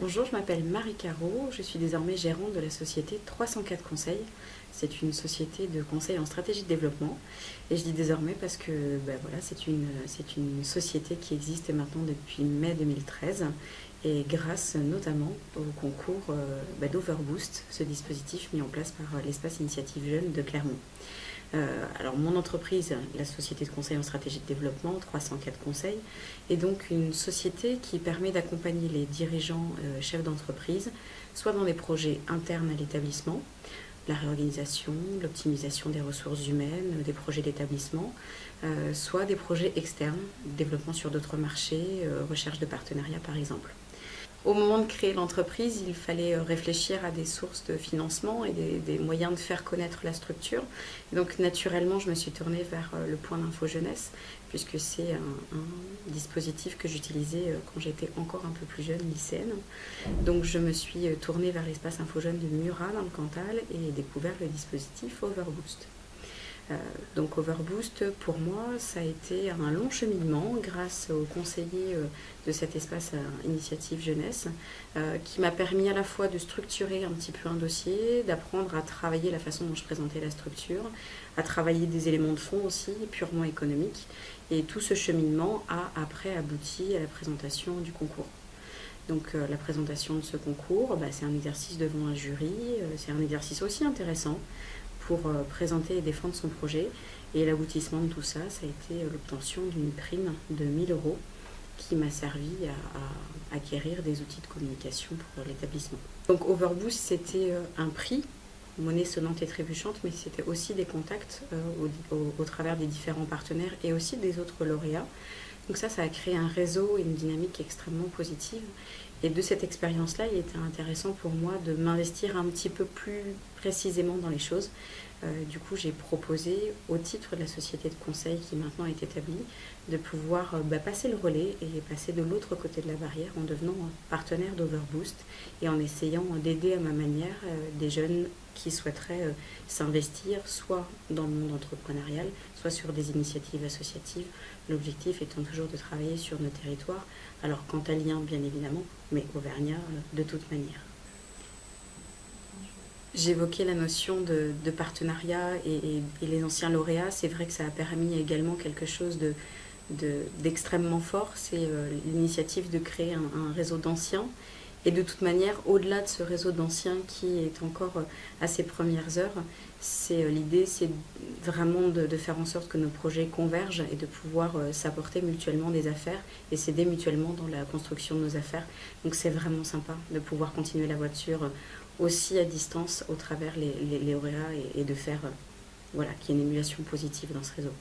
Bonjour, je m'appelle Marie Caro, je suis désormais gérante de la société 304 Conseils. C'est une société de conseil en stratégie de développement et je dis désormais parce que voilà, c'est une société qui existe maintenant depuis mai 2013 et grâce notamment au concours d'Overboost, ce dispositif mis en place par l'espace Initiative Jeune de Clermont. Alors mon entreprise, la société de conseil en stratégie de développement, 304 Conseils, est donc une société qui permet d'accompagner les dirigeants, chefs d'entreprise, soit dans des projets internes à l'établissement, la réorganisation, l'optimisation des ressources humaines, des projets d'établissement, soit des projets externes, développement sur d'autres marchés, recherche de partenariats par exemple. Au moment de créer l'entreprise, il fallait réfléchir à des sources de financement et des moyens de faire connaître la structure. Et donc naturellement, je me suis tournée vers le point d'info jeunesse, puisque c'est un dispositif que j'utilisais quand j'étais encore un peu plus jeune, lycéenne. Donc je me suis tournée vers l'espace info jeune de Murat dans le Cantal et découvert le dispositif Overboost. Donc Overboost, pour moi, ça a été un long cheminement grâce aux conseillers de cet espace Initiative Jeunesse qui m'a permis à la fois de structurer un petit peu un dossier, d'apprendre à travailler la façon dont je présentais la structure, à travailler des éléments de fond aussi, purement économiques. Et tout ce cheminement a après abouti à la présentation du concours. Donc la présentation de ce concours, c'est un exercice devant un jury, c'est un exercice aussi intéressant pour présenter et défendre son projet. Et l'aboutissement de tout ça, ça a été l'obtention d'une prime de 1 000 € qui m'a servi à acquérir des outils de communication pour l'établissement. Donc Overboost, c'était un prix, monnaie sonnante et trébuchante, mais c'était aussi des contacts au travers des différents partenaires et aussi des autres lauréats. Donc ça a créé un réseau et une dynamique extrêmement positive. Et de cette expérience-là, il était intéressant pour moi de m'investir un petit peu plus précisément dans les choses. Du coup, j'ai proposé, au titre de la société de conseil qui maintenant est établie, de pouvoir passer le relais et passer de l'autre côté de la barrière en devenant partenaire d'Overboost et en essayant d'aider à ma manière des jeunes qui souhaiteraient s'investir soit dans le monde entrepreneurial, soit sur des initiatives associatives. L'objectif étant toujours de travailler sur nos territoires, alors cantalien bien évidemment, mais auvergnat de toute manière. J'évoquais la notion de partenariat et les anciens lauréats. C'est vrai que ça a permis également quelque chose d'extrêmement fort. C'est l'initiative de créer un réseau d'anciens. Et de toute manière, au-delà de ce réseau d'anciens qui est encore à ses premières heures, l'idée, c'est vraiment de faire en sorte que nos projets convergent et de pouvoir s'apporter mutuellement des affaires et s'aider mutuellement dans la construction de nos affaires. Donc c'est vraiment sympa de pouvoir continuer la voiture aussi à distance au travers les lauréats et de faire qu'il y ait une émulation positive dans ce réseau.